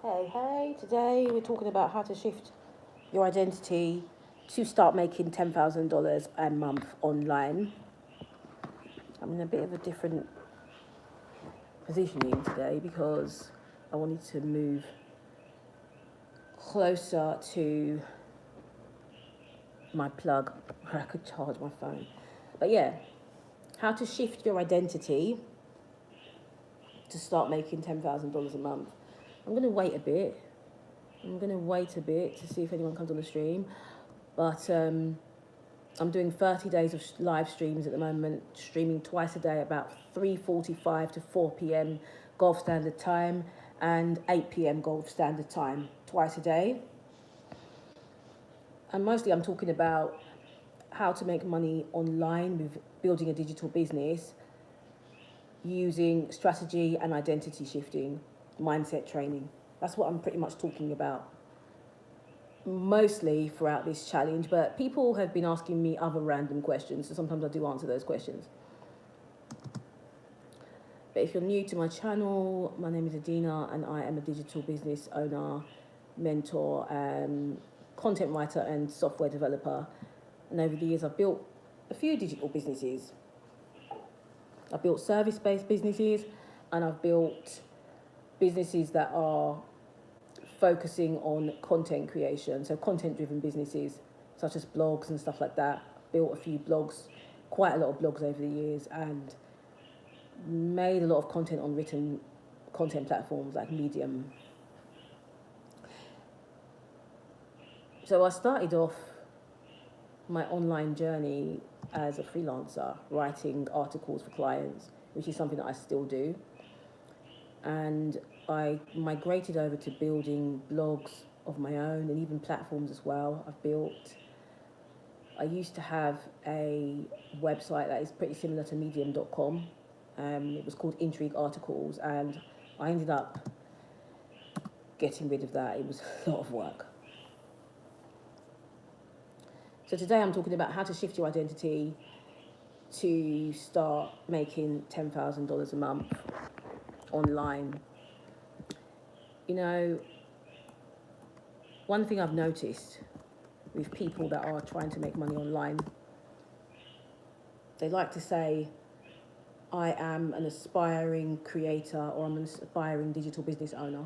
Hey, today we're talking about how to shift your identity to start making $10,000 a month online. I'm in a bit of a different positioning today because I wanted to move closer to my plug where I could charge my phone. But yeah, how to shift your identity to start making $10,000 a month. I'm going to wait a bit. To see if anyone comes on the stream. But I'm doing 30 days of live streams at the moment, streaming twice a day, about 3:45 to 4 p.m. Gulf Standard Time and 8 p.m. Gulf Standard Time, twice a day. And mostly I'm talking about how to make money online with building a digital business using strategy and identity shifting, mindset training. That's what I'm pretty much talking about mostly throughout this challenge, but people have been asking me other random questions, so sometimes I do answer those questions. But if you're new to my channel, my name is Adina and I am a digital business owner, mentor, content writer and software developer. And over the years I've built a few digital businesses. I've built service-based businesses and I've built businesses that are focusing on content creation, so content-driven businesses such as blogs and stuff like that. Built a few blogs, quite a lot of blogs over the years, and made a lot of content on written content platforms like Medium. So I started off my online journey as a freelancer, writing articles for clients, which is something that I still do. And I migrated over to building blogs of my own and even platforms as well. I used to have a website that is pretty similar to medium.com. It was called Intrigue Articles, and I ended up getting rid of that. It was a lot of work. So today I'm talking about how to shift your identity to start making $10,000 a month online. You know, one thing I've noticed with people that are trying to make money online, they like to say, I am an aspiring creator or I'm an aspiring digital business owner.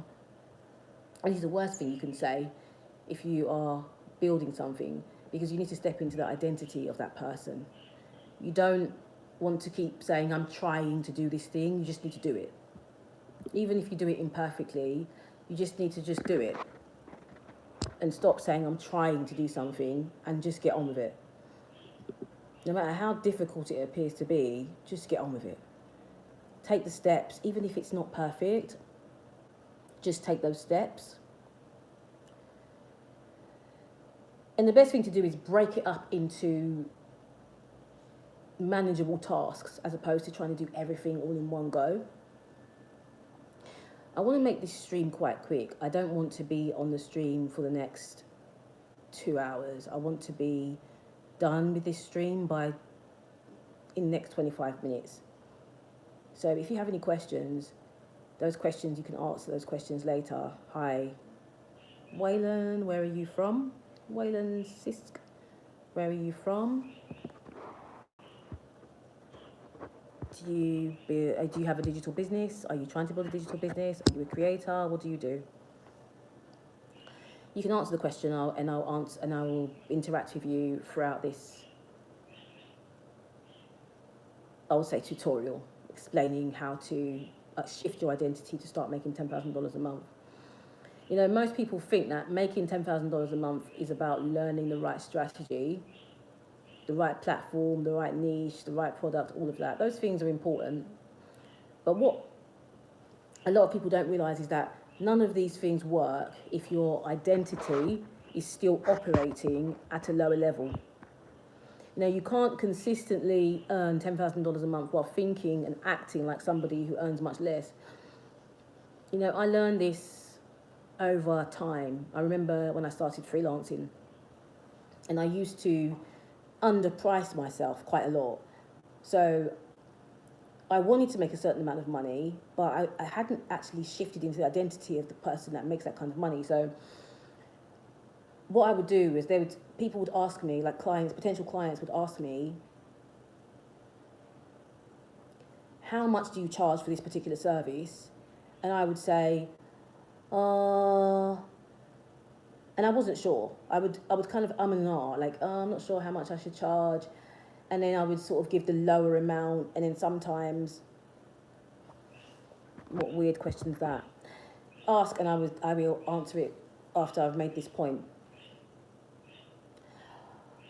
And it's the worst thing you can say if you are building something, because you need to step into the identity of that person. You don't want to keep saying, I'm trying to do this thing. You just need to do it. Even if you do it imperfectly, you just need to just do it. And stop saying, I'm trying to do something, and just get on with it. No matter how difficult it appears to be, just get on with it. Take the steps, even if it's not perfect, just take those steps. And the best thing to do is break it up into manageable tasks as opposed to trying to do everything all in one go. I want to make this stream quite quick. I don't want to be on the stream for the next 2 hours. I want to be done with this stream in the next 25 minutes. So if you have any questions, those questions, you can answer those questions later. Hi, Waylon, where are you from? Waylon Sisk, where are you from? Do you have a digital business? Are you trying to build a digital business? Are you a creator? What do you do? You can answer the question, and I will interact with you throughout this, I would say, tutorial, explaining how to shift your identity to start making $10,000 a month. You know, most people think that making $10,000 a month is about learning the right strategy, the right platform, the right niche, the right product, all of that. Those things are important. But what a lot of people don't realize is that none of these things work if your identity is still operating at a lower level. You know, you can't consistently earn $10,000 a month while thinking and acting like somebody who earns much less. You know, I learned this over time. I remember when I started freelancing, and I used to underprice myself quite a lot. So I wanted to make a certain amount of money, but I hadn't actually shifted into the identity of the person that makes that kind of money. So what I would do is people would ask me, like clients, potential clients would ask me, how much do you charge for this particular service? And I would say, and I wasn't sure. I would kind of and ah, like, I'm not sure how much I should charge. And then I would sort of give the lower amount. And then sometimes, what weird questions that? Ask, and I will answer it after I've made this point.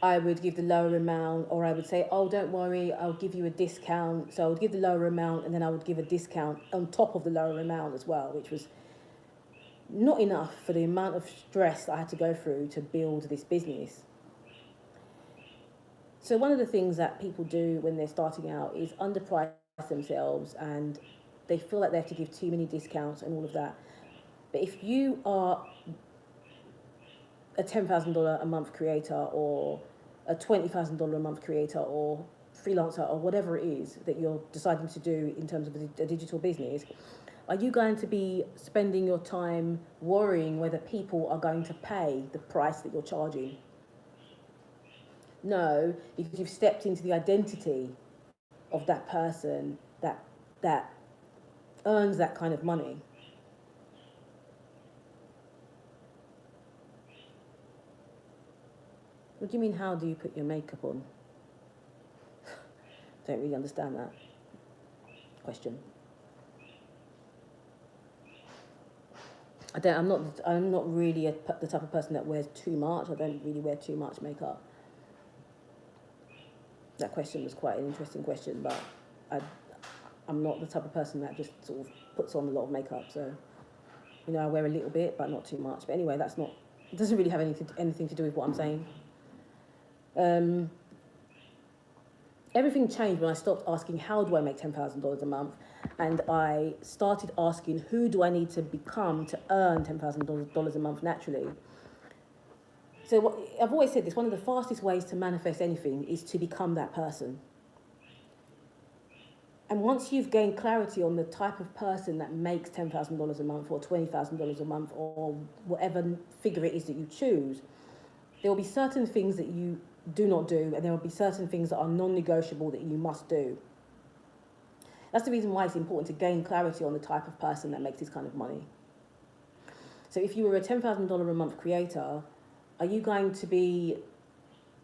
I would give the lower amount, or I would say, oh, don't worry, I'll give you a discount. So I would give the lower amount, and then I would give a discount on top of the lower amount as well, which was not enough for the amount of stress that I had to go through to build this business. So one of the things that people do when they're starting out is underprice themselves, and they feel like they have to give too many discounts and all of that. But if you are a $10,000 a month creator, or a $20,000 a month creator, or freelancer, or whatever it is that you're deciding to do in terms of a digital business, are you going to be spending your time worrying whether people are going to pay the price that you're charging? No, because you've stepped into the identity of that person that earns that kind of money. What do you mean, how do you put your makeup on? Don't really understand that question. I'm not really the type of person that wears too much. I don't really wear too much makeup. That question was quite an interesting question, but I'm not the type of person that just sort of puts on a lot of makeup. So, I wear a little bit, but not too much. But anyway, it doesn't really have anything to do with what I'm saying. Everything changed when I stopped asking, how do I make $10,000 a month? And I started asking, who do I need to become to earn $10,000 a month naturally? So I've always said this, one of the fastest ways to manifest anything is to become that person. And once you've gained clarity on the type of person that makes $10,000 a month, or $20,000 a month, or whatever figure it is that you choose, there will be certain things that you do not do, and there will be certain things that are non-negotiable that you must do. That's the reason why it's important to gain clarity on the type of person that makes this kind of money. So if you were a $10,000 a month creator, are you going to be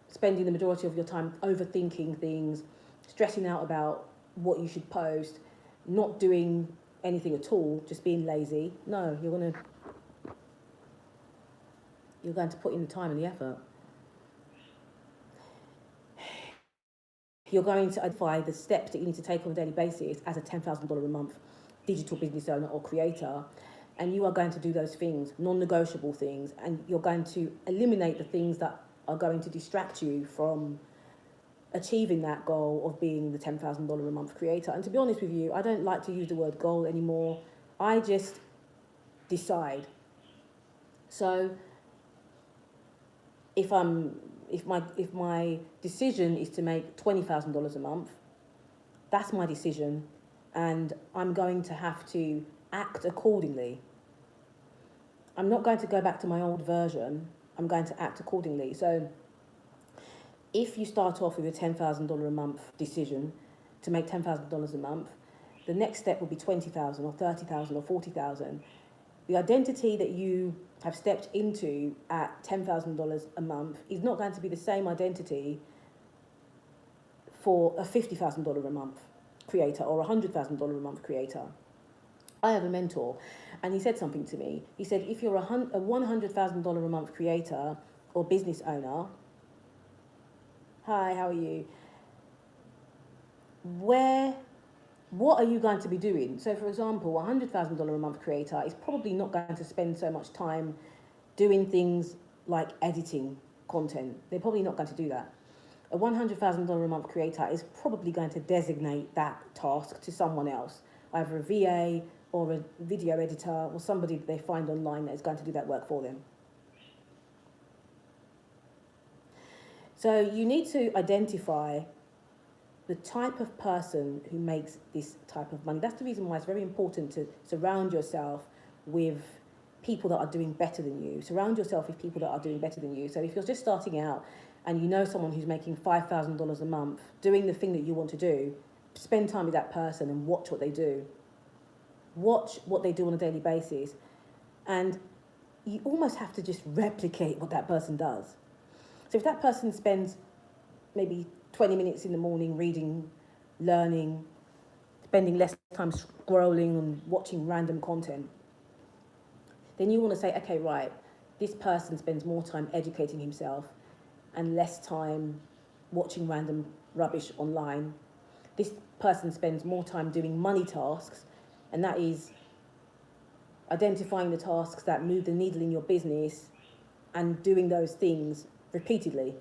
spending the majority of your time overthinking things, stressing out about what you should post, not doing anything at all, just being lazy? No, you're going to put in the time and the effort. You're going to identify the steps that you need to take on a daily basis as a $10,000 a month digital business owner or creator, and you are going to do those things, non-negotiable things, and you're going to eliminate the things that are going to distract you from achieving that goal of being the $10,000 a month creator. And to be honest with you, I don't like to use the word goal anymore. I just decide. So if my decision is to make $20,000 a month, that's my decision, and I'm going to have to act accordingly. I'm not going to go back to my old version. I'm going to act accordingly. So if you start off with a $10,000 a month decision to make $10,000 a month, the next step will be $20,000 or $30,000 or $40,000. The identity that you have stepped into at $10,000 a month is not going to be the same identity for a $50,000 a month creator or a $100,000 a month creator. I have a mentor, and he said something to me. He said, if you're a $100,000 a month creator or business owner, hi, how are you? What are you going to be doing? So, for example, a $100,000 a month creator is probably not going to spend so much time doing things like editing content. They're probably not going to do that. A $100,000 a month creator is probably going to designate that task to someone else, either a VA or a video editor or somebody that they find online that is going to do that work for them. So you need to identify the type of person who makes this type of money. That's the reason why it's very important to surround yourself with people that are doing better than you. Surround yourself with people that are doing better than you. So if you're just starting out and you know someone who's making $5,000 a month doing the thing that you want to do, spend time with that person and watch what they do. Watch what they do on a daily basis. And you almost have to just replicate what that person does. So if that person spends maybe 20 minutes in the morning reading, learning, spending less time scrolling and watching random content, then you want to say, okay, right, this person spends more time educating himself and less time watching random rubbish online. This person spends more time doing money tasks, and that is identifying the tasks that move the needle in your business and doing those things repeatedly.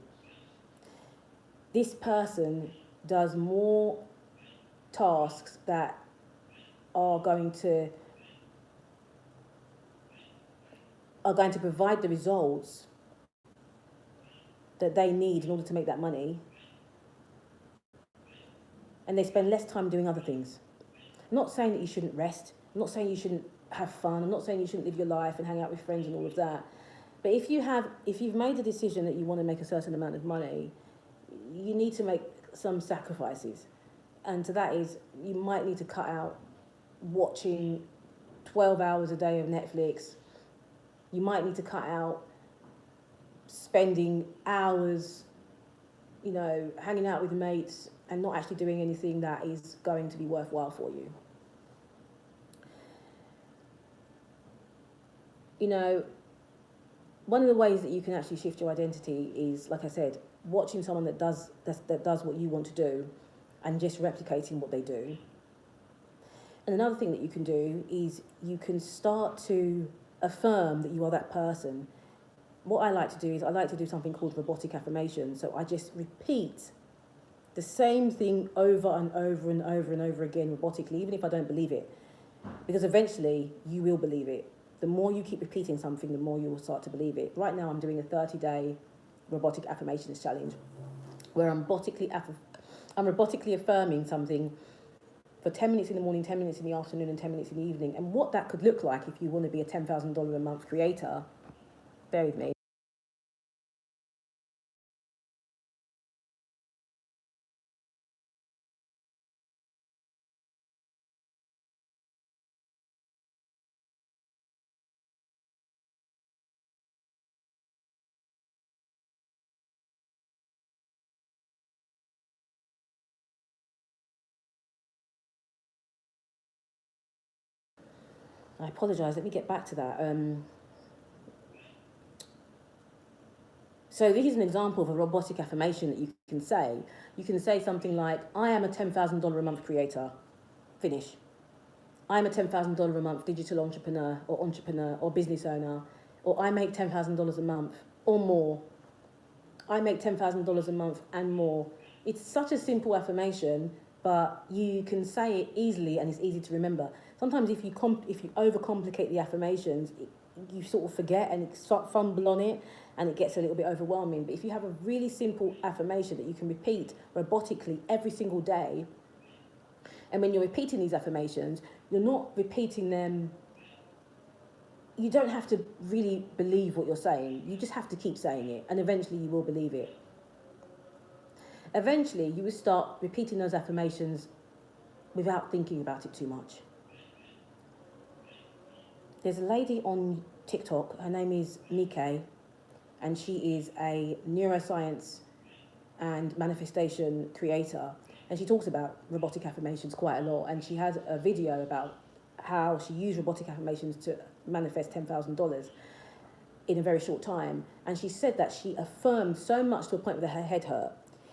This person does more tasks that are going to provide the results that they need in order to make that money, and they spend less time doing other things. I'm not saying that you shouldn't rest. I'm not saying you shouldn't have fun. I'm not saying you shouldn't live your life and hang out with friends and all of that. But if you've made a decision that you want to make a certain amount of money, you need to make some sacrifices. And to that is, you might need to cut out watching 12 hours a day of Netflix. You might need to cut out spending hours, hanging out with mates and not actually doing anything that is going to be worthwhile for you. One of the ways that you can actually shift your identity is, like I said, watching someone that does what you want to do and just replicating what they do. And another thing that you can do is you can start to affirm that you are that person. What I like to do is I like to do something called robotic affirmation. So I just repeat the same thing over and over and over and over again robotically, even if I don't believe it. Because eventually you will believe it. The more you keep repeating something, the more you will start to believe it. Right now I'm doing a 30-day robotic affirmations challenge where I'm robotically affirming something for 10 minutes in the morning, 10 minutes in the afternoon, and 10 minutes in the evening. And what that could look like if you want to be a $10,000 a month creator, bear with me. I apologise, let me get back to that. So this is an example of a robotic affirmation that you can say. You can say something like, I am a $10,000 a month creator. Finish. I'm a $10,000 a month digital entrepreneur or business owner, or I make $10,000 a month or more. I make $10,000 a month and more. It's such a simple affirmation, but you can say it easily and it's easy to remember. Sometimes if you overcomplicate the affirmations, you sort of forget and fumble on it and it gets a little bit overwhelming. But if you have a really simple affirmation that you can repeat robotically every single day, and when you're repeating these affirmations, you're not repeating them. You don't have to really believe what you're saying. You just have to keep saying it, and eventually you will believe it. Eventually, you will start repeating those affirmations without thinking about it too much. There's a lady on TikTok, her name is Nike, and she is a neuroscience and manifestation creator. And she talks about robotic affirmations quite a lot. And she has a video about how she used robotic affirmations to manifest $10,000 in a very short time. And she said that she affirmed so much to a point where her head hurt.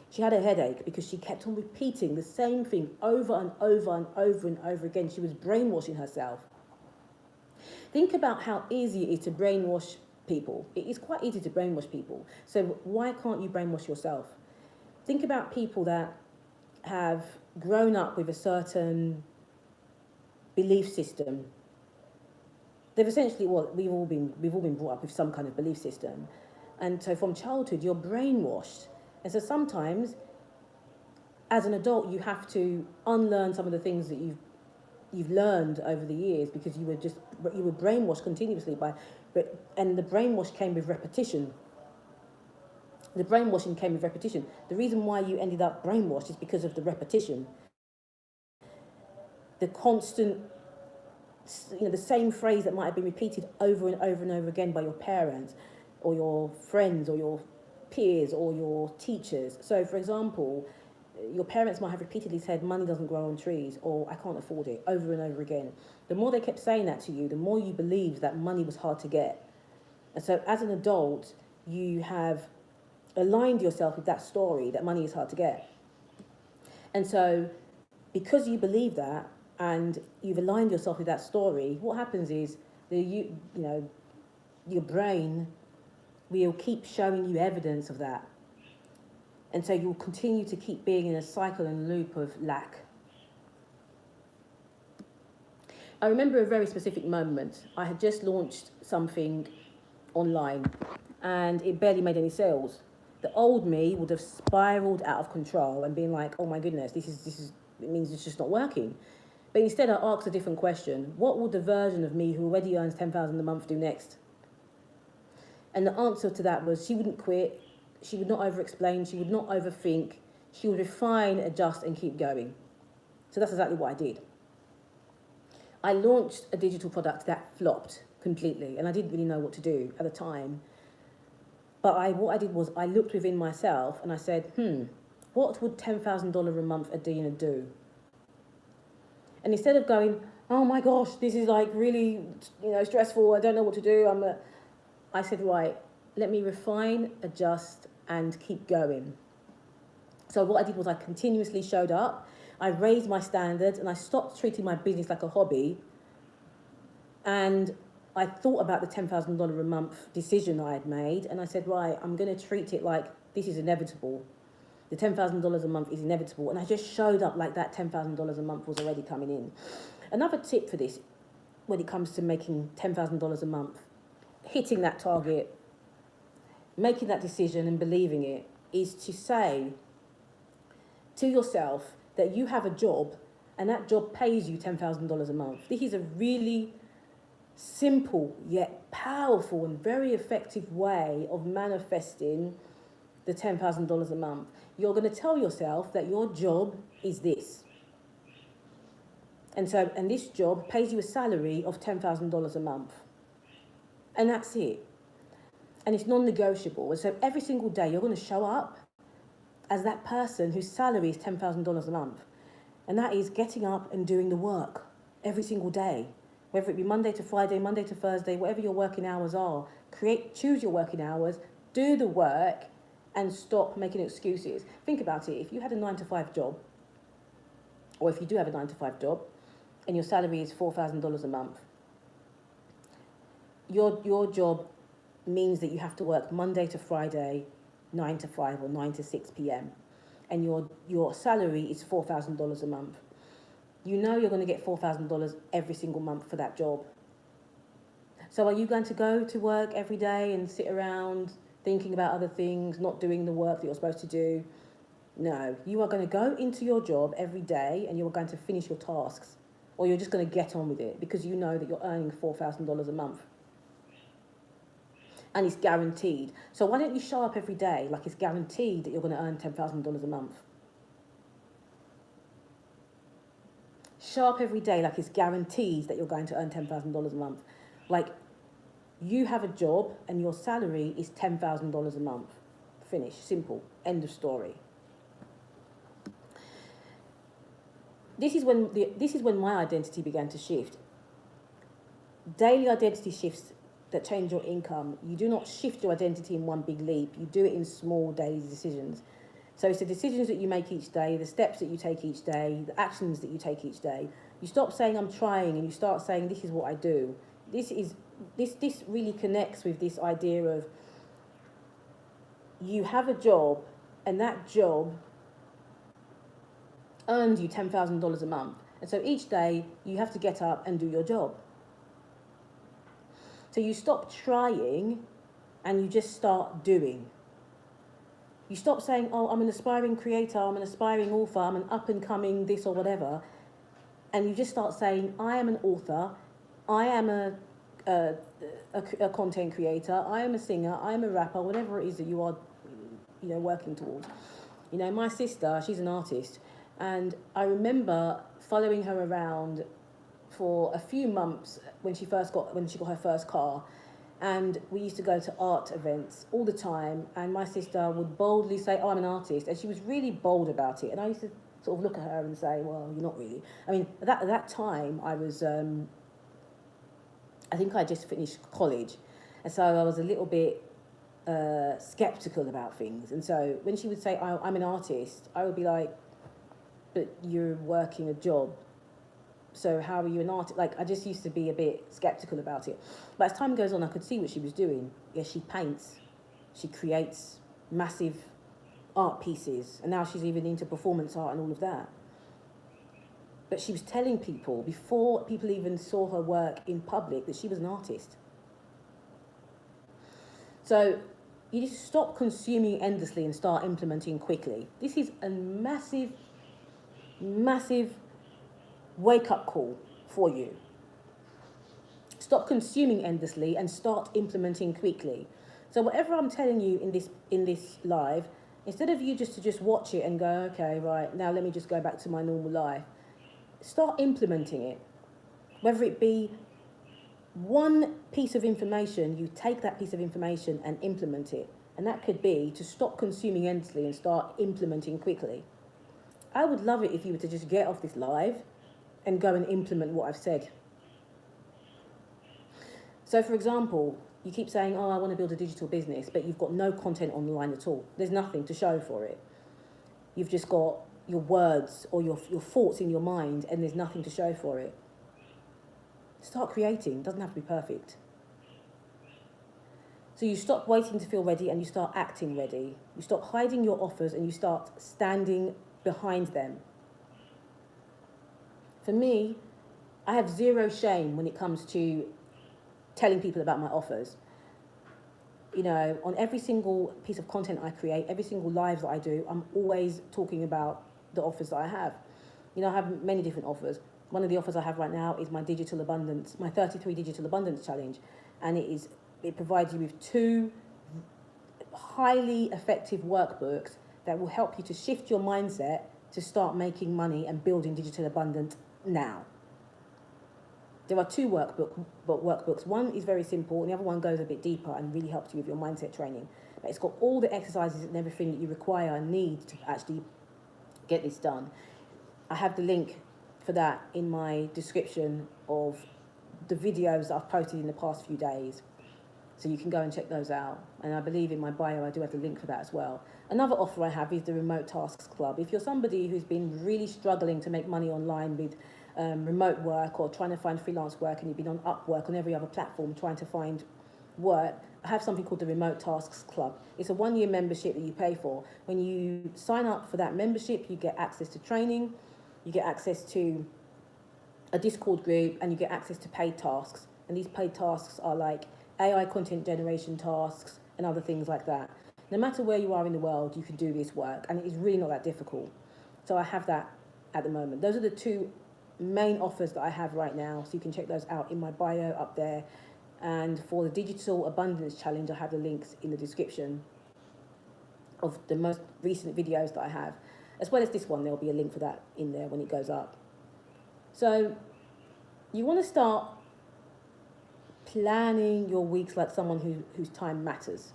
She had a headache because she kept on repeating the same thing over and over and over and over again. She was brainwashing herself. Think about how easy it is to brainwash people. It is quite easy to brainwash people. So why can't you brainwash yourself? Think about people that have grown up with a certain belief system. They've essentially, we've all been brought up with some kind of belief system. And so from childhood, you're brainwashed. And so sometimes as an adult, you have to unlearn some of the things that you've learned over the years because you were brainwashed continuously and the brainwash came with repetition. The brainwashing came with repetition. The reason why you ended up brainwashed is because of the repetition. The constant, the same phrase that might have been repeated over and over and over again by your parents or your friends or your peers or your teachers. So, for example, your parents might have repeatedly said, money doesn't grow on trees, or I can't afford it, over and over again. The more they kept saying that to you, the more you believed that money was hard to get. And so as an adult, you have aligned yourself with that story that money is hard to get. And so because you believe that and you've aligned yourself with that story, what happens is your brain will keep showing you evidence of that. And so you'll continue to keep being in a cycle and loop of lack. I remember a very specific moment. I had just launched something online and it barely made any sales. The old me would have spiraled out of control and been like, oh my goodness, it means it's just not working. But instead I asked a different question. What would the version of me who already earns $10,000 a month do next? And the answer to that was she wouldn't quit. She would not over-explain. She would not overthink. She would refine, adjust, and keep going. So that's exactly what I did. I launched a digital product that flopped completely, and I didn't really know what to do at the time. But what I did was I looked within myself and I said, what would $10,000 a month Adina do? And instead of going, oh my gosh, this is like really, stressful. I don't know what to do. I said, right, let me refine, adjust, and keep going. So what I did was I continuously showed up. I raised my standards and I stopped treating my business like a hobby. And I thought about the $10,000 a month decision I had made. And I said, right, I'm going to treat it like this is inevitable. The $10,000 a month is inevitable. And I just showed up like that $10,000 a month was already coming in. Another tip for this, when it comes to making $10,000 a month, hitting that target, making that decision and believing it, is to say to yourself that you have a job and that job pays you $10,000 a month. This is a really simple yet powerful and very effective way of manifesting the $10,000 a month. You're going to tell yourself that your job is this. And this job pays you a salary of $10,000 a month. And that's it. And it's non-negotiable. And so every single day you're going to show up as that person whose salary is $10,000 a month. And that is getting up and doing the work every single day. Whether it be Monday to Friday, Monday to Thursday, whatever your working hours are. Choose your working hours, do the work, and stop making excuses. Think about it. If you had a 9-to-5 job, or if you do have a 9-to-5 job, and your salary is $4,000 a month, your job means that you have to work Monday to Friday, 9 to 5 or 9 to 6 p.m. And your salary is $4,000 a month. You know you're going to get $4,000 every single month for that job. So are you going to go to work every day and sit around thinking about other things, not doing the work that you're supposed to do? No, you are going to go into your job every day and you're going to finish your tasks, or you're just going to get on with it because you know that you're earning $4,000 a month. And it's guaranteed. So why don't you show up every day like it's guaranteed that you're going to earn $10,000 a month? Show up every day like it's guaranteed that you're going to earn $10,000 a month. Like you have a job and your salary is $10,000 a month. Finish. Simple. End of story. This is when my identity began to shift. Daily identity shifts that change your income. You do not shift your identity in one big leap. You do it in small daily decisions. So it's the decisions that you make each day, the steps that you take each day, the actions that you take each day. You stop saying I'm trying and you start saying this is what I do. This really connects with this idea of you have a job and that job earns you $10,000 a month. And so each day you have to get up and do your job. So you stop trying and you just start doing. You stop saying, oh, I'm an aspiring creator, I'm an aspiring author, I'm an up-and-coming this or whatever, and you just start saying, I am an author, I am a, a content creator, I am a singer, I am a rapper, whatever it is that you are, working towards. My sister, she's an artist, and I remember following her around for a few months when she got her first car, and we used to go to art events all the time, and my sister would boldly say, oh, I'm an artist, and she was really bold about it, and I used to sort of look at her and say, well, you're not really. I mean, at that time, I was, I think I just finished college, and so I was a little bit skeptical about things, and so when she would say, I'm an artist, I would be like, but you're working a job, so how are you an artist? Like, I just used to be a bit skeptical about it. But as time goes on, I could see what she was doing. Yes, she paints, she creates massive art pieces, and now she's even into performance art and all of that. But she was telling people, before people even saw her work in public, that she was an artist. So you just stop consuming endlessly and start implementing quickly. This is a massive, massive wake-up call for you. Stop consuming endlessly and start implementing quickly. So whatever I'm telling you in this live, instead of you just watch it and go, okay, right, now let me just go back to my normal life, start implementing it. Whether it be one piece of information, you take that piece of information and implement it. And that could be to stop consuming endlessly and start implementing quickly. I would love it if you were to just get off this live and go and implement what I've said. So, for example, you keep saying, oh, I want to build a digital business, but you've got no content online at all. There's nothing to show for it. You've just got your words or your thoughts in your mind, and there's nothing to show for it. Start creating. It doesn't have to be perfect. So you stop waiting to feel ready and you start acting ready. You stop hiding your offers and you start standing behind them. For me, I have zero shame when it comes to telling people about my offers. On every single piece of content I create, every single live that I do, I'm always talking about the offers that I have. I have many different offers. One of the offers I have right now is my 33 digital abundance challenge. And it provides you with 2 highly effective workbooks that will help you to shift your mindset to start making money and building digital abundance now. There are 2 workbooks. One is very simple, and the other one goes a bit deeper and really helps you with your mindset training. But it's got all the exercises and everything that you require and need to actually get this done. I have the link for that in my description of the videos that I've posted in the past few days. So you can go and check those out. And I believe in my bio I do have the link for that as well. Another offer I have is the Remote Tasks Club. If you're somebody who's been really struggling to make money online with remote work or trying to find freelance work, and you've been on Upwork, on every other platform trying to find work, I have something called the Remote Tasks Club. It's a 1-year membership that you pay for. When you sign up for that membership, you get access to training, you get access to a Discord group, and you get access to paid tasks. And these paid tasks are like AI content generation tasks and other things like that. No matter where you are in the world, you can do this work, and it is really not that difficult. So I have that at the moment. Those are the 2 main offers that I have right now, so you can check those out in my bio up there. And for the Digital Abundance Challenge, I have the links in the description of the most recent videos that I have. As well as this one, there'll be a link for that in there when it goes up. So you want to start planning your weeks like someone whose time matters.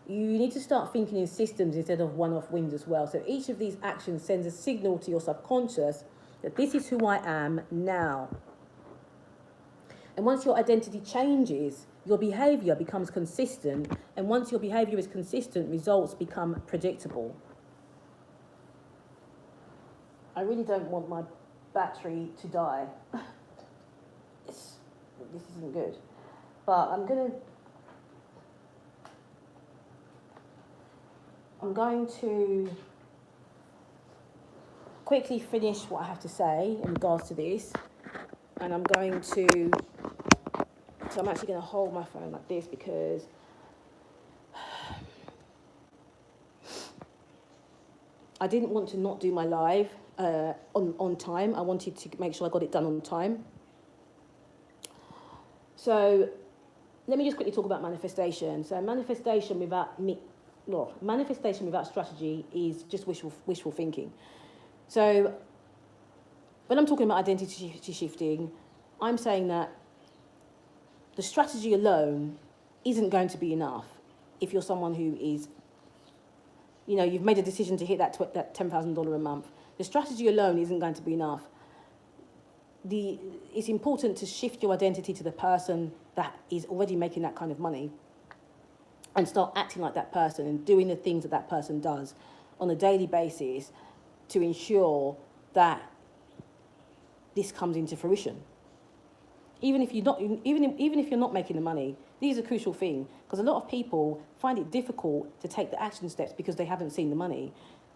You need to start thinking in systems instead of one-off wins as well. So each of these actions sends a signal to your subconscious that this is who I am now. And once your identity changes, your behavior becomes consistent. And once your behavior is consistent, results become predictable. I really don't want my battery to die. This isn't good. But I'm going to quickly finish what I have to say in regards to this. And I'm actually going to hold my phone like this because I didn't want to not do my live on time. I wanted to make sure I got it done on time. So let me just quickly talk about manifestation. So manifestation without strategy is just wishful thinking. So when I'm talking about identity shifting, I'm saying that the strategy alone isn't going to be enough if you're someone who is, you've made a decision to hit that $10,000 a month. The strategy alone isn't going to be enough. It's important to shift your identity to the person that is already making that kind of money and start acting like that person and doing the things that that person does on a daily basis to ensure that this comes into fruition. Even if you're not making the money, these are a crucial thing, because a lot of people find it difficult to take the action steps because they haven't seen the money.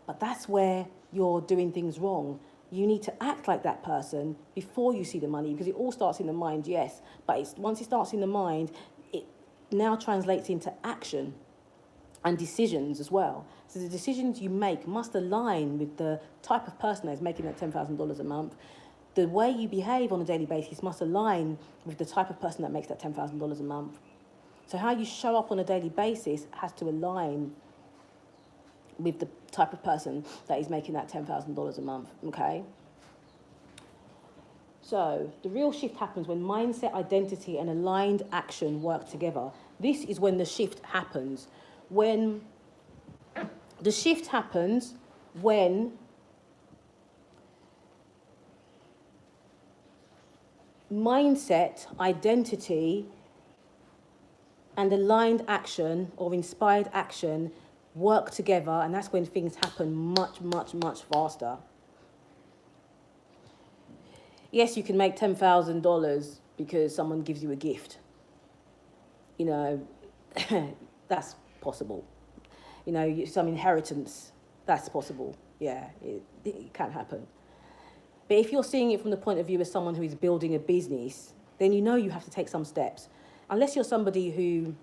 But that's where you're doing things wrong. You need to act like that person before you see the money, because it all starts in the mind, yes, but once it starts in the mind, it now translates into action and decisions as well. So the decisions you make must align with the type of person that's making that $10,000 a month. The way you behave on a daily basis must align with the type of person that makes that $10,000 a month. So how you show up on a daily basis has to align with the type of person that is making that $10,000 a month, okay? So the real shift happens when mindset, identity, and aligned action work together. This is when the shift happens. When the shift happens when mindset, identity, and aligned action or inspired action work together, and that's when things happen much, much, much faster. Yes, you can make $10,000 because someone gives you a gift. That's possible. Some inheritance, that's possible. Yeah, it can happen. But if you're seeing it from the point of view of someone who is building a business, then you have to take some steps. Unless you're somebody who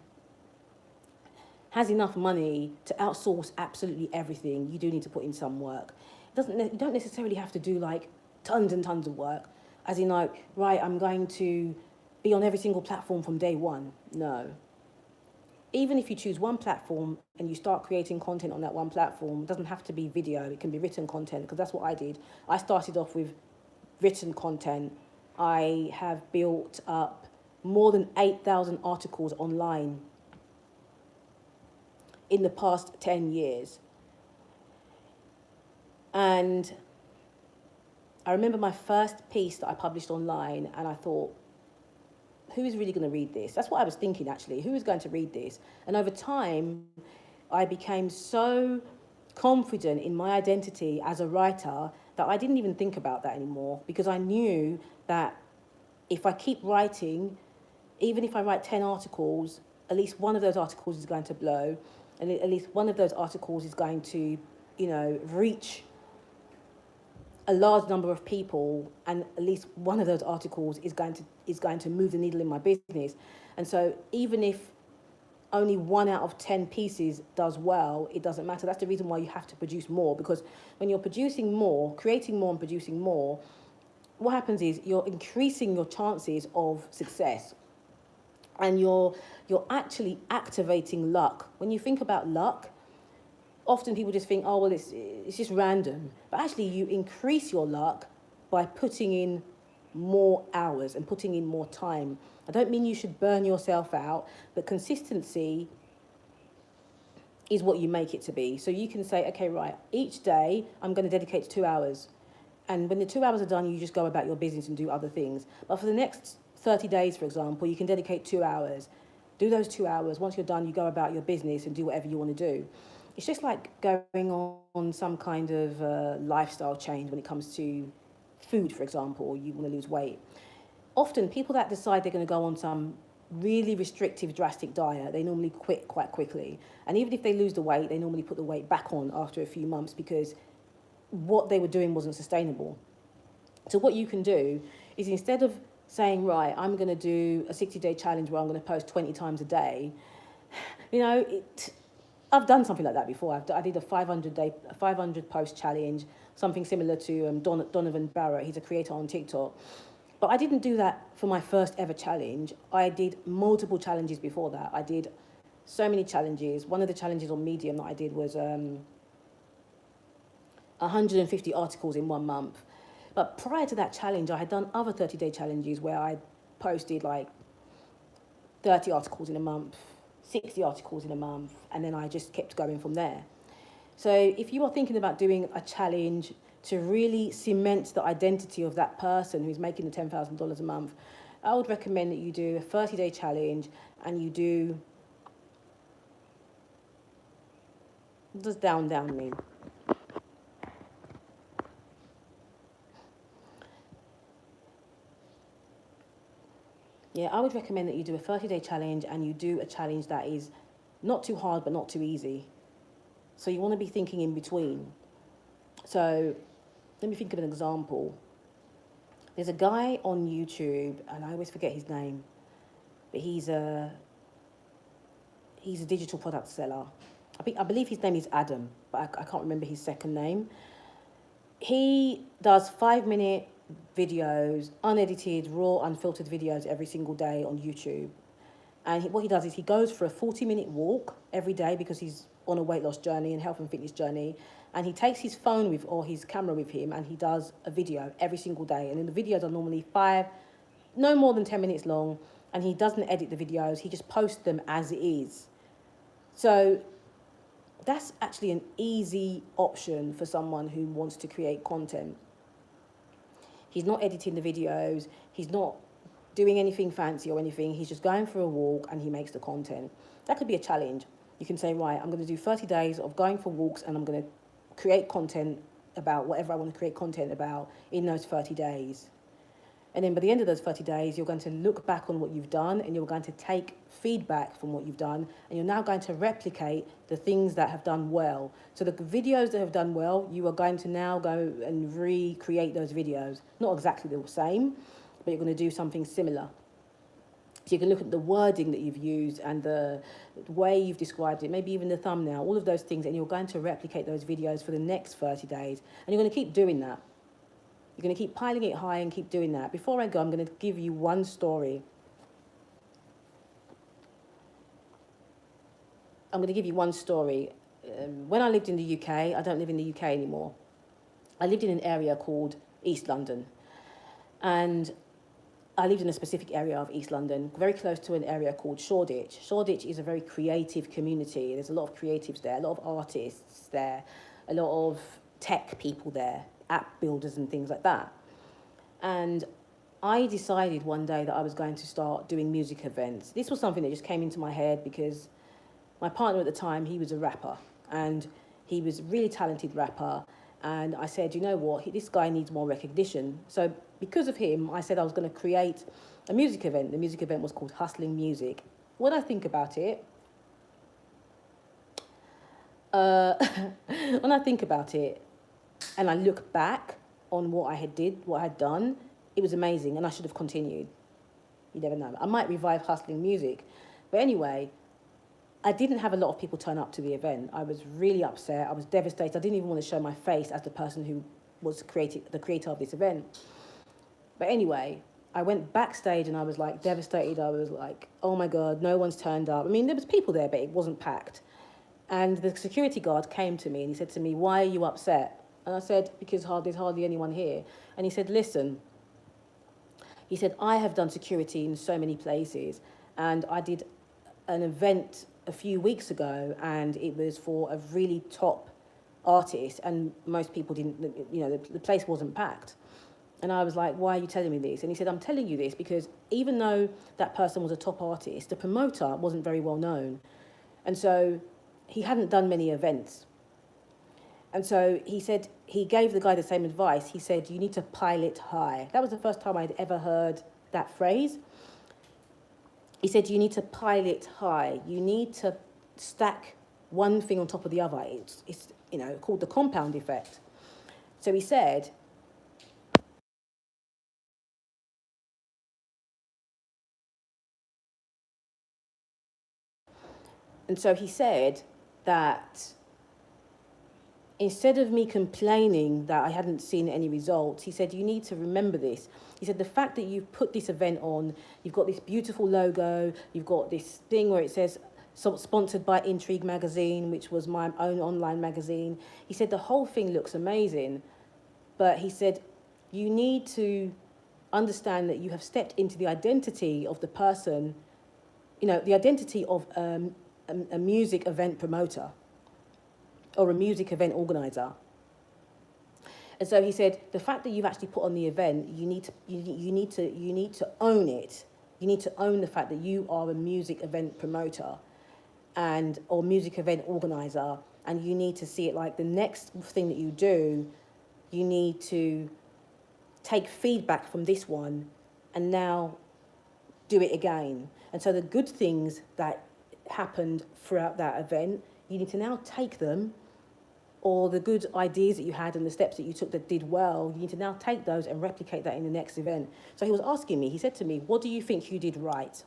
has enough money to outsource absolutely everything, you do need to put in some work. You don't necessarily have to do like tons and tons of work, as in like, right, I'm going to be on every single platform from day one. No. Even if you choose one platform and you start creating content on that one platform, it doesn't have to be video, it can be written content, because that's what I did. I started off with written content. I have built up more than 8,000 articles online in the past 10 years. And I remember my first piece that I published online, and I thought, who is really going to read this? That's what I was thinking, actually. Who is going to read this? And over time, I became so confident in my identity as a writer that I didn't even think about that anymore, because I knew that if I keep writing, even if I write 10 articles, at least one of those articles is going to blow, and at least one of those articles is going to, reach a large number of people, and at least one of those articles is going to move the needle in my business. And so even if only 1 out of 10 pieces does well, it doesn't matter. That's the reason why you have to produce more, because when you're producing more, creating more and producing more, what happens is you're increasing your chances of success, and you're actually activating luck. When you think about luck, often people just think, oh, well, it's just random. But actually, you increase your luck by putting in more hours and putting in more time. I don't mean you should burn yourself out, but consistency is what you make it to be. So you can say, okay, right, each day I'm going to dedicate 2 hours. And when the 2 hours are done, you just go about your business and do other things. But for the next 30 days, for example, you can dedicate 2 hours. Do those 2 hours. Once you're done, you go about your business and do whatever you want to do. It's just like going on some kind of lifestyle change when it comes to food, for example, or you want to lose weight. Often people that decide they're going to go on some really restrictive, drastic diet, they normally quit quite quickly. And even if they lose the weight, they normally put the weight back on after a few months, because what they were doing wasn't sustainable. So what you can do is, instead of saying, right, I'm going to do a 60-day challenge where I'm going to post 20 times a day, I've done something like that before. I did a 500 post challenge, something similar to Donovan Barrett. He's a creator on TikTok. But I didn't do that for my first ever challenge. I did multiple challenges before that. I did so many challenges. One of the challenges on Medium that I did was 150 articles in 1 month. But prior to that challenge, I had done other 30-day challenges where I posted like 30 articles in a month, 60 articles in a month, and then I just kept going from there. So if you are thinking about doing a challenge to really cement the identity of that person who's making the $10,000 a month, I would recommend that you do a 30-day challenge and you do... What does down mean? Yeah, I would recommend that you do a 30-day challenge and you do a challenge that is not too hard but not too easy. So you want to be thinking in between. So let me think of an example. There's a guy on YouTube, and I always forget his name, but he's a digital product seller. I believe his name is Adam, but I can't remember his second name. He does 5-minute videos, unedited, raw, unfiltered videos every single day on YouTube. And what he does is he goes for a 40-minute walk every day because he's on a weight loss journey and health and fitness journey. And he takes his phone or his camera with him, and he does a video every single day. And then the videos are normally no more than 10 minutes long. And he doesn't edit the videos. He just posts them as it is. So that's actually an easy option for someone who wants to create content. He's not editing the videos. He's not doing anything fancy or anything. He's just going for a walk and he makes the content. That could be a challenge. You can say, right, I'm going to do 30 days of going for walks and I'm going to create content about whatever I want to create content about in those 30 days. And then by the end of those 30 days, you're going to look back on what you've done and you're going to take feedback from what you've done, and you're now going to replicate the things that have done well. So the videos that have done well, you are going to now go and recreate those videos. Not exactly the same, but you're going to do something similar. So you can look at the wording that you've used and the way you've described it, maybe even the thumbnail, all of those things, and you're going to replicate those videos for the next 30 days. And you're going to keep doing that. You're going to keep piling it high and keep doing that. Before I go, I'm going to give you one story. When I lived in the UK, I don't live in the UK anymore. I lived in an area called East London. And I lived in a specific area of East London, very close to an area called Shoreditch. Shoreditch is a very creative community. There's a lot of creatives there, a lot of artists there, a lot of tech people there, app builders and things like that. And I decided one day that I was going to start doing music events. This was something that just came into my head because my partner at the time, he was a rapper, and he was a really talented rapper. And I said, you know what, this guy needs more recognition. So because of him, I said I was going to create a music event. The music event was called Hustling Music. When I think about it, and I look back on what I had done, it was amazing, and I should have continued. You never know. I might revive Hustling Music. But anyway, I didn't have a lot of people turn up to the event. I was really upset. I was devastated. I didn't even want to show my face as the person who was the creator of this event. But anyway, I went backstage and I was like devastated. I was like, oh my God, no one's turned up. I mean, there was people there, but it wasn't packed. And the security guard came to me and he said to me, why are you upset? And I said, because there's hardly anyone here. And he said, listen, he said, I have done security in so many places, and I did an event a few weeks ago, and it was for a really top artist, and most people didn't, the place wasn't packed. And I was like, why are you telling me this? And he said, I'm telling you this because even though that person was a top artist, the promoter wasn't very well known. And so he hadn't done many events. And so he said, he gave the guy the same advice. He said, you need to pile it high. That was the first time I'd ever heard that phrase. He said, you need to pile it high. You need to stack one thing on top of the other. It's called the compound effect. So he said, that instead of me complaining that I hadn't seen any results, he said, you need to remember this. He said, the fact that you've put this event on, you've got this beautiful logo, you've got this thing where it says, sponsored by Intrigue magazine, which was my own online magazine. He said, the whole thing looks amazing. But he said, you need to understand that you have stepped into the identity of the person, the identity of a music event promoter or a music event organizer. And so he said, the fact that you've actually put on the event, you need to own it. You need to own the fact that you are a music event promoter or music event organizer, and you need to see it like the next thing that you do, you need to take feedback from this one and now do it again. And so the good things that happened throughout that event, you need to now take them, or the good ideas that you had and the steps that you took that did well, you need to now take those and replicate that in the next event. So he was asking me, he said to me, what do you think you did right?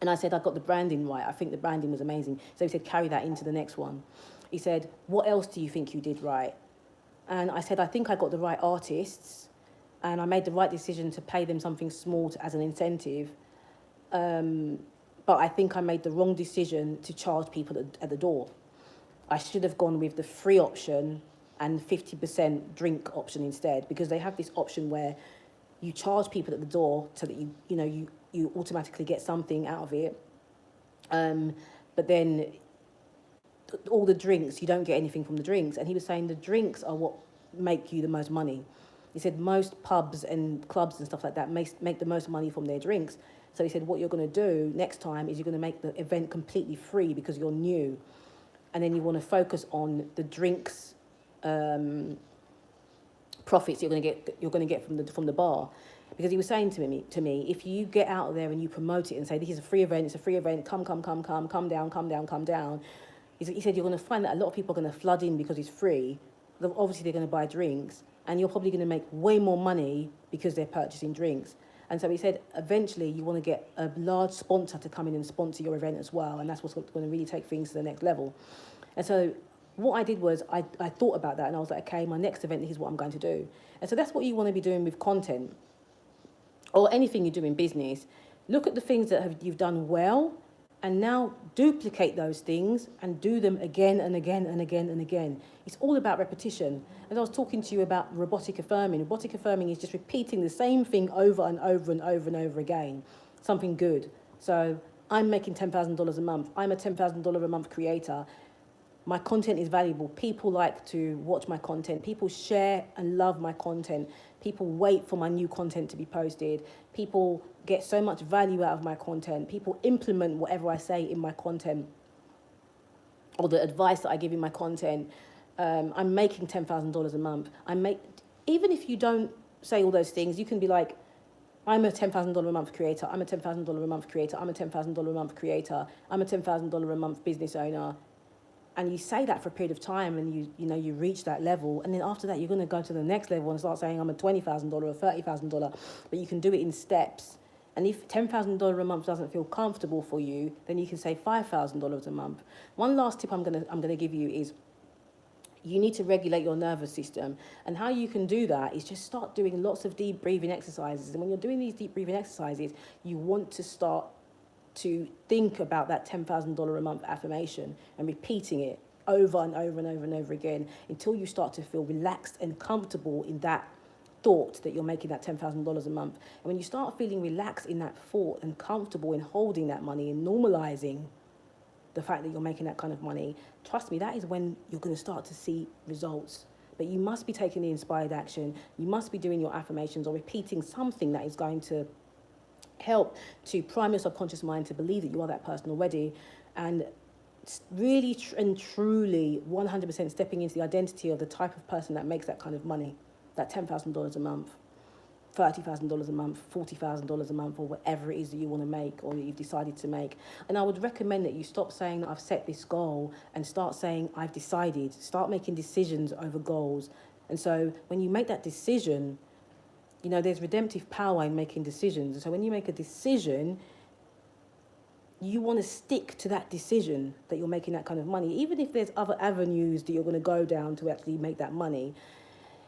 And I said, I got the branding right. I think the branding was amazing. So he said, carry that into the next one. He said, what else do you think you did right? And I said, I think I got the right artists, and I made the right decision to pay them something small as an incentive. But I think I made the wrong decision to charge people at the door. I should have gone with the free option and 50% drink option instead, because they have this option where you charge people at the door so that you automatically get something out of it. But then all the drinks, you don't get anything from the drinks. And he was saying the drinks are what make you the most money. He said most pubs and clubs and stuff like that make the most money from their drinks. So he said, what you're going to do next time is you're going to make the event completely free because you're new. And then you want to focus on the drinks profits you're going to get from the bar. Because he was saying to me, if you get out there and you promote it and say, this is a free event, it's a free event, come down. He said, you're going to find that a lot of people are going to flood in because it's free. Obviously, they're going to buy drinks, and you're probably going to make way more money because they're purchasing drinks. And so he said, eventually, you want to get a large sponsor to come in and sponsor your event as well, and that's what's going to really take things to the next level. And so what I did was I thought about that, and I was like, okay, my next event, here's what I'm going to do. And so that's what you want to be doing with content or anything you do in business. Look at the things that you've done well, and now duplicate those things and do them again and again and again and again. It's all about repetition. As I was talking to you about robotic affirming is just repeating the same thing over and over and over and over again, something good. So I'm making $10,000 a month. I'm a $10,000 a month creator. My content is valuable. People like to watch my content. People share and love my content. People wait for my new content to be posted. People get so much value out of my content. People implement whatever I say in my content or the advice that I give in my content. I'm making $10,000 a month. Even if you don't say all those things, you can be like, I'm a $10,000 a month creator. I'm a $10,000 a month creator. I'm a $10,000 a month creator. I'm a $10,000 a month business owner. And you say that for a period of time, and you reach that level, and then after that you're going to go to the next level and start saying I'm a $20,000 or $30,000, but you can do it in steps. And if $10,000 a month doesn't feel comfortable for you, then you can say $5,000 a month. One last tip I'm going to give you is you need to regulate your nervous system, and how you can do that is just start doing lots of deep breathing exercises. And when you're doing these deep breathing exercises, you want to start to think about that $10,000 a month affirmation and repeating it over and over and over and over again until you start to feel relaxed and comfortable in that thought that you're making that $10,000 a month. And when you start feeling relaxed in that thought and comfortable in holding that money and normalizing the fact that you're making that kind of money, trust me, that is when you're going to start to see results. But you must be taking the inspired action. You must be doing your affirmations or repeating something that is going to help to prime your subconscious mind to believe that you are that person already, and really and truly 100% stepping into the identity of the type of person that makes that kind of money, that $10,000 a month, $30,000 a month, $40,000 a month, or whatever it is that you want to make or that you've decided to make. And I would recommend that you stop saying that I've set this goal and start saying I've decided. Start making decisions over goals. And so when you make that decision, there's redemptive power in making decisions. So when you make a decision, you want to stick to that decision that you're making that kind of money, even if there's other avenues that you're going to go down to actually make that money.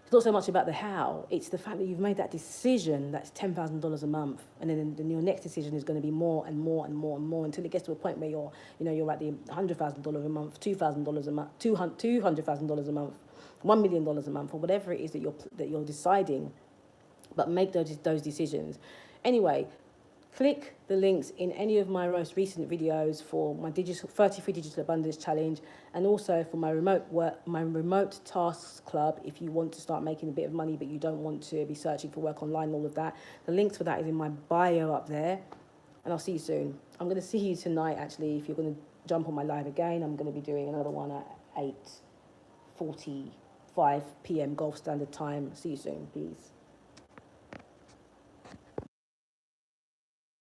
It's not so much about the how, it's the fact that you've made that decision that's $10,000 a month, and then your next decision is going to be more and more and more and more until it gets to a point where you're at the $100,000 a month, $2,000 a month, $200,000 a month, $1 million a month, or whatever it is that you're deciding. But make those decisions. Anyway, click the links in any of my most recent videos for my 30 Free Digital Abundance Challenge, and also for my remote tasks club if you want to start making a bit of money but you don't want to be searching for work online, all of that. The links for that is in my bio up there, and I'll see you soon. I'm going to see you tonight, actually. If you're going to jump on my live again, I'm going to be doing another one at 8:45 p.m. Gulf Standard Time. See you soon. Peace.